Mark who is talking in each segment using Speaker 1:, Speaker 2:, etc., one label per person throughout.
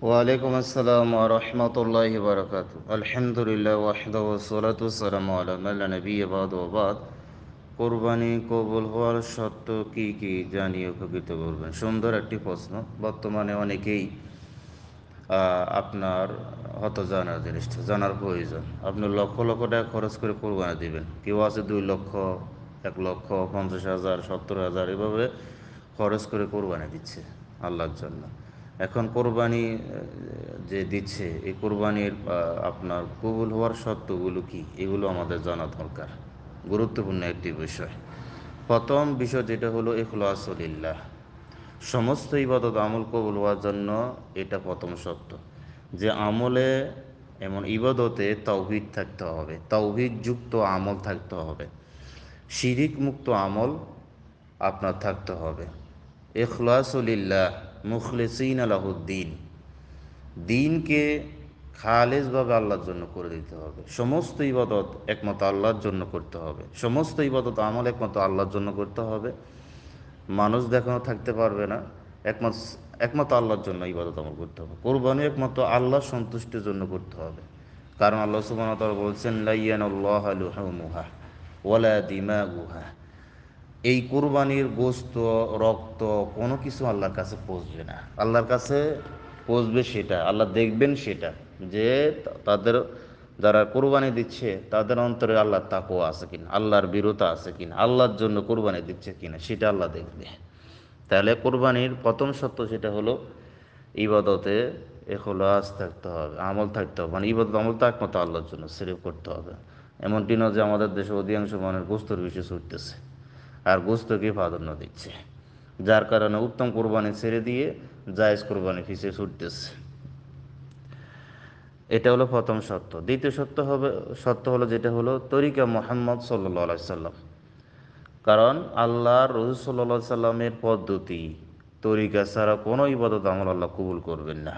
Speaker 1: ওয়ালাইকুম আসসালাম ওয়া রাহমাতুল্লাহি ওয়া বারাকাতুহু। আলহামদুলিল্লাহ ওয়াহদাহু ওয়াসসালাতু ওয়াসসালামু আলা মান লা নাবিয়্যা বা'দু ওয়া বা'দ। কোরবানি কবুল হওয়ার শর্ত কি কি জানিয়ে উপকৃত করবেন? সুন্দর একটি প্রশ্ন। বর্তমানে অনেকেই আপনার হয়তো জানার জিনিসটা জানার প্রয়োজন। আপনি লক্ষ লক্ষ টাকা খরচ করে কোরবানি দিবেন, কেউ আছে 2 লক্ষ, 1 লক্ষ, 50,000, 70,000 এভাবে খরচ করে কোরবানি দিচ্ছে আল্লাহর জন্য। এখন কোরবানি যে দিচ্ছে, এই কোরবানির আপনার কবুল হওয়ার শর্তগুলো কি, এগুলো আমাদের জানা দরকার। গুরুত্বপূর্ণ একটি বিষয়। প্রথম বিষয় যেটা হলো ইখলাসুলিল্লাহ, সমস্ত ইবাদত আমল কবুল হওয়ার জন্য এটা প্রথম শর্ত। যে আমলে, এমন ইবাদতে তাওহীদ থাকতে হবে, তাওহীদ যুক্ত আমল থাকতে হবে, শিরিক মুক্ত আমল আপনার থাকতে হবে। ইখলাসুলিল্লাহ মুখলিসিনা লাহুদ্দিন, দিনকে খালেসভাবে আল্লাহর জন্য করে দিতে হবে। সমস্ত ইবাদত একমাত্র আল্লাহর জন্য করতে হবে, সমস্ত ইবাদত আমল একমাত্র আল্লাহর জন্য করতে হবে। মানুষ দেখানো থাকতে পারবে না। একমাত্র একমাত্র আল্লাহর জন্য ইবাদত আমল করতে হবে। কোরবানি একমাত্র আল্লাহর সন্তুষ্টির জন্য করতে হবে। কারণ আল্লাহ সুবহানাহু ওয়া তাআলা বলছেন, লা ইয়ানাল্লাহু লুহুমুহা ওয়ালা দিমাগুহা, এই কোরবানির গোস্ত, রক্ত কোনো কিছু আল্লাহর কাছে পৌঁছবে না। আল্লাহর কাছে পৌঁছবে সেটা, আল্লাহ দেখবেন সেটা, যে তাদের যারা কোরবানি দিচ্ছে তাদের অন্তরে আল্লাহর তাকওয়া আছে কিনা, আল্লাহর বিরতা আছে কিনা, আল্লাহর জন্য কোরবানি দিচ্ছে কিনা, সেটা আল্লাহ দেখবে। তাহলে কোরবানির প্রথম শর্ত সেটা হলো ইবাদতে ইখলাস থাকতে হবে, আমল থাকতে হবে। মানে ইবাদত আমল তো একমাত্র আল্লাহর জন্য সিরিফ করতে হবে। এমনটি নয় যে আমাদের দেশে অধিকাংশ মানুষ গোস্তর বেশি ছুটতেছে আর গোস্তকে প্রাধান্য দিচ্ছে, যার কারণে উত্তম কোরবানি ছেড়ে দিয়ে জায়েজ কোরবানি পিছিয়ে ছুটতেছে। এটা হলো প্রথম শর্ত। দ্বিতীয় শর্ত হলো যেটা হলো তরিকা মুহাম্মদ সাল্লাল্লাহু আলাইহি সাল্লাম। কারণ আল্লাহর রাসূল সাল্লাল্লাহু আলাইহি সাল্লামের পদ্ধতি, তরিকা ছাড়া কোনো ইবাদত আমল আল্লাহ কবুল করবেন না।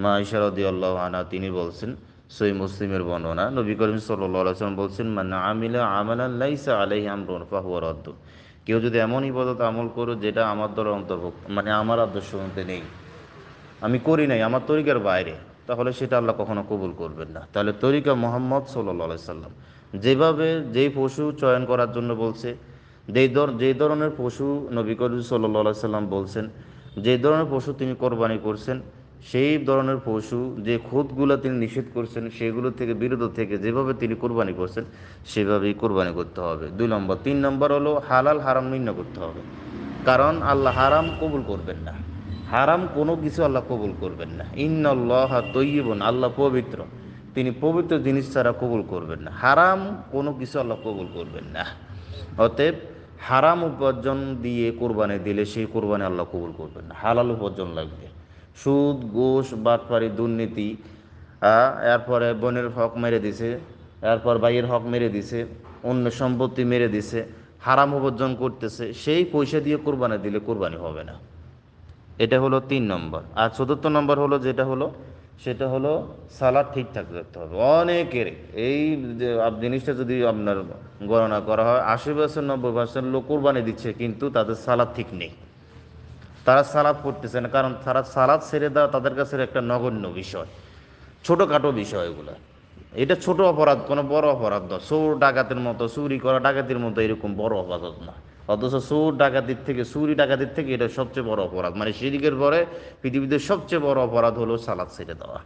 Speaker 1: মা আয়েশা রাদিয়াল্লাহু আনহা তিনি বলছেন, সহিহ মুসলিমের বর্ণনা, নবী করিম সাল্লাল্লাহু আলাইহি সাল্লাম বলছেন, মান আমিলা আমালান লাইসা আলাইহি আমরুন ফাহুয়া রাদ্দু, কেউ যদি এমন ইবাদত আমল করে যেটা আমার দ্বারা অন্তর্ভুক্ত, মানে আমার আদর্শ মতে নেই, আমি করি নাই, আমার তরিকার বাইরে, তাহলে সেটা আল্লাহ কখনো কবুল করবেন না। তাহলে তরিকা মুহাম্মদ সাল্লাল্লাহু আলাইহি সাল্লাম যেভাবে যেই পশু চয়ন করার জন্য বলছে, যেই ধরনের পশু নবী করিম সাল্লাল্লাহু আলাইহি সাল্লাম বলছেন, যে ধরনের পশু তিনি কোরবানি করছেন, সেই ধরনের পশু যে খুঁতগুলো তিনি নিষেধ করছেন সেগুলো থেকে বিরত থেকে যেভাবে তিনি কোরবানি করছেন সেভাবেই কোরবানি করতে হবে। 2 নম্বর। 3 নম্বর হলো হালাল হারাম নির্ণয় করতে হবে। কারণ আল্লাহ হারাম কবুল করবেন না, হারাম কোনো কিছু আল্লাহ কবুল করবেন না। ইন্নাল্লাহা তাইয়্যিবুন, আল্লাহ পবিত্র, তিনি পবিত্র জিনিস ছাড়া কবুল করবেন না। হারাম কোনো কিছু আল্লাহ কবুল করবেন না। অতএব হারাম উপার্জন দিয়ে কোরবানি দিলে সেই কোরবানি আল্লাহ কবুল করবেন না। হালাল উপার্জন লাগবে। সুদ, ঘুষ, বাটপারি, দুর্নীতি, এরপরে বোনের হক মেরে দিছে, এরপর ভাইয়ের হক মেরে দিছে, অন্য সম্পত্তি মেরে দিছে, হারাম উপার্জন করতেছে, সেই পয়সা দিয়ে কোরবানি দিলে কোরবানি হবে না। এটা হলো 3 নম্বর। আর চতুর্থ নম্বর হলো যেটা হলো সেটা হলো সালাদ ঠিকঠাক রাখতে হবে। অনেকের এই যে জিনিসটা যদি আপনার গণনা করা হয়, 80%, 90% লোক কোরবানি দিচ্ছে কিন্তু তাদের সালাদ ঠিক নেই, তারা সালাদ পড়তেছে না। কারণ তারা সালাদ ছেড়ে দেওয়া তাদের কাছে একটা নগণ্য বিষয়, ছোটোখাটো বিষয় এগুলো। এটা ছোট অপরাধ, কোনো বড় অপরাধ নয়। চোর ডাকাতের মতো চুরি করা, ডাকাতির মতো এরকম বড় অপরাধ না। অথচ চোর ডাকাতির থেকে, চুরি ডাকাতির থেকে এটা সবচেয়ে বড় অপরাধ। মানে শিরকের পরে পৃথিবীতে সবচেয়ে বড় অপরাধ হলো সালাদ ছেড়ে দেওয়া।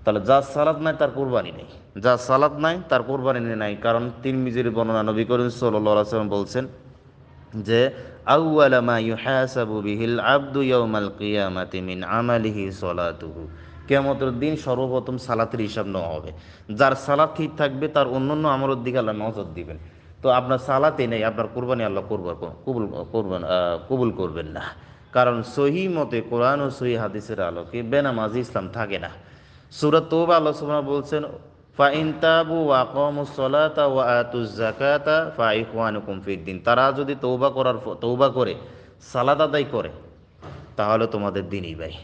Speaker 1: তাহলে যার সালাদ নাই তার কোরবানি নেই, যার সালাদ নাই তার কোরবানি নাই। কারণ তিরমিজির বর্ণনা, নবী করিম সাল্লাল্লাহু আলাইহি ওয়াসাল্লাম বলছেন যে আউয়ালা মা ইউহাসাবু বিহিল আবদু ইয়াউমাল কিয়ামাতি মিন আমালিহি সালাতুহু, কিয়ামতের দিন সর্বপ্রথম সালাতের হিসাব নেওয়া হবে। যার সালাত ঠিক থাকবে তার অন্যান্য আমলের দিকে আল্লাহ নজর দিবেন। তো আপনার সালাতে নেই, আপনার কোরবানি আল্লাহ কবুল করবেন না। কারণ সহি মতে কোরআন ও সহি হাদিসের আলোকে বেনামাজি ইসলাম থাকে না। সূরা তওবা আল্লাহ সুবহানাহু বলছেন, ফাইন তাবু ওয়া আকামুস সালাতা ওয়া আতুজ যাকাতা ফাইখওয়ানুকুম ফিদ্দিন, তারা যদি তওবা করে সালাত আদায় করে তাহলে তোমাদের দিনই ভাই।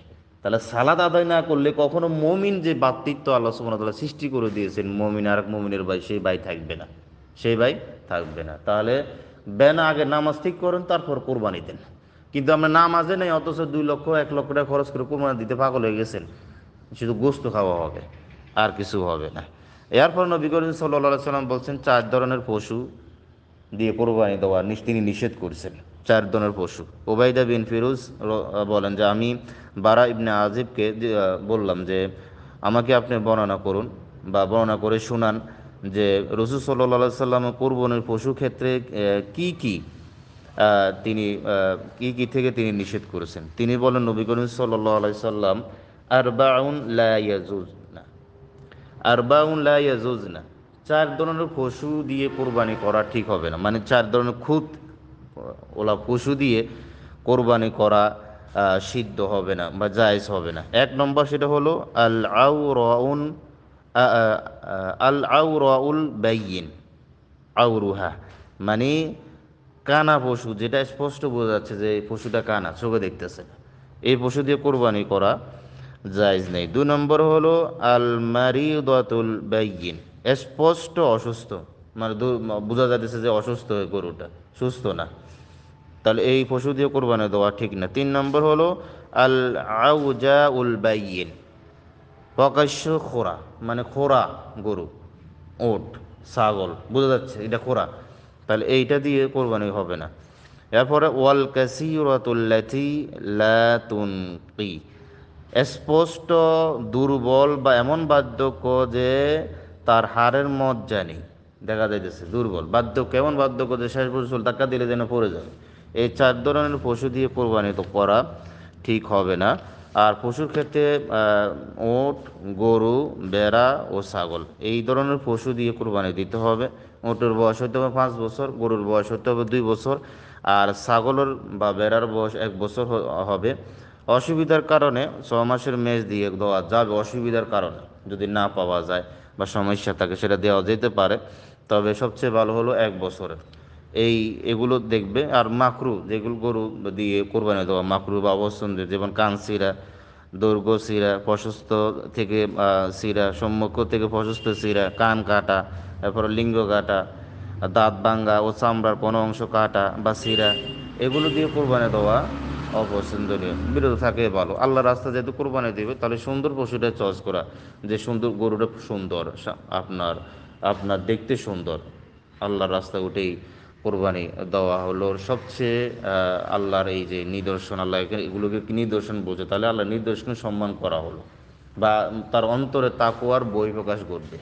Speaker 1: তাহলে সালাত আদায় না করলে কখনো মুমিন যে ভ্রাতৃত্ব আল্লাহ সুবহানাহু ওয়া তাআলা সৃষ্টি করে দিয়েছেন, মুমিন আর এক মুমিনের ভাই, সেই ভাই থাকবে না, সেই ভাই থাকবে না। তাহলে আগে নামাজ ঠিক করেন, তারপর কোরবানি দেন। কিন্তু আমরা নামাজে নেই, অথচ 2 লক্ষ 1 লক্ষ টাকা খরচ করে কোরবানি দিতে পাগল হয়ে গেছেন। শুধু গোস্ত খাওয়া হবে, আর কিছু হবে না। এরপর নবী করিম সাল্লাল্লাহু আলাইহি সাল্লাম বলছেন 4 ধরনের পশু দিয়ে কোরবানি দেওয়া তিনি নিষেধ করেছেন। 4 ধরনের পশু। ওবাইদা বিন ফিরোজ বলেন যে আমি বারা ইবনে আজিবকে বললাম যে আমাকে আপনি বর্ণনা করুন বা বর্ণনা করে শোনান যে রাসূল সাল্লাল্লাহু আলাইহি সাল্লাম কোরবানির পশু ক্ষেত্রে কি কি তিনি কি কি থেকে তিনি নিষেধ করেছেন। তিনি বলেন নবী করিম সাল্লাল্লাহু আলাইহি সাল্লাম আরবাউন লা ইয়াজুজনা, আরবাউন লা ইয়াজুজনা, 4 ধরনের পশু দিয়ে কোরবানি করা ঠিক হবে না। মানে 4 ধরনের খুদ ওলা পশু দিয়ে কোরবানি করা সিদ্ধ হবে না বা জায়েজ হবে না। 1 নম্বর সেটা হলো আল আউরাউন, আল আউরাউল বাইয়িন, আউরুহা মানে কানা পশু, যেটা স্পষ্ট বোঝা যাচ্ছে যে এই পশুটা কানা, চোখে দেখতেছে না, এই পশু দিয়ে কোরবানি করা জায়েজ নেই। 2 নম্বর হলো আল মারিদাতুল বাইয়িন, স্পষ্ট অসুস্থ, মানে বোঝা যাচ্ছে যে অসুস্থ হয়ে গরুটা, সুস্থ না, তাহলে এই পশু দিয়ে কোরবানি দেওয়া ঠিক না। 3 নম্বর হলো আল আউজাউল বাইয়িন, প্রকাশ্য খোরা, মানে খোরা গরু, ওট, ছাগল, বোঝা যাচ্ছে এটা খোরা, তাহলে এইটা দিয়ে কোরবানি হবে না। এরপরে ওয়াল কাসিরাতুল্লাতি লা তুনকি, স্পষ্ট দুর্বল বা এমন বার্ধক্য যে তার হাড়ের মজ্জা নেই, দেখা যাইতেছে দুর্বল বার্ধক্য, এমন বার্ধক্য যে শেষ পর্যন্ত টাকা দিলে যেন পড়ে যাবে। এই 4 ধরনের পশু দিয়ে কোরবানি তো করা ঠিক হবে না। আর পশুর ক্ষেত্রে ওট, গরু, বেড়া ও ছাগল, এই ধরনের পশু দিয়ে কোরবানি দিতে হবে। ওটের বয়স হতে হবে 5 বছর, গরুর বয়স হতে হবে 2 বছর, আর ছাগলের বা বেড়ার বয়স 1 বছর হবে। অসুবিধার কারণে 6 মাসের মেজ দিয়ে দেওয়া যাবে, অসুবিধার কারণে যদি না পাওয়া যায় বা সমস্যা থাকে সেটা দেওয়া যেতে পারে, তবে সবচেয়ে ভালো হলো 1 বছরের। এগুলো দেখবে। আর মাকরু, যেগুলো গরু দিয়ে কোরবানি দেওয়া মাকরু বা অপছন্দের, যেমন কান শিরা, দৈর্ঘ্য শিরা, প্রশস্ত থেকে শিরা, সম্মুখ থেকে প্রশস্ত শিরা, কান কাটা, তারপরে লিঙ্গ কাটা, দাঁত ভাঙ্গা ও চামড়ার কোনো অংশ কাটা বা শিরা, এগুলো দিয়ে কোরবানি দেওয়া অপছন্দনীয়, বিরত থাকে ভালো। আল্লাহর রাস্তা যেহেতু কোরবানি দেবে, তাহলে সুন্দর পশুটা চয়েস করা, যে সুন্দর গরুটা সুন্দর, আপনার আপনার দেখতে সুন্দর, আল্লাহর রাস্তায় উঠেই কোরবানি দেওয়া হলো সবচেয়ে আল্লাহর এই যে নিদর্শন, আল্লাহ এগুলোকে কি নিদর্শন বোঝে, তাহলে আল্লাহর নিদর্শন সম্মান করা হলো, বা তার অন্তরে তাকওয়ার বহিঃপ্রকাশ ঘটবে।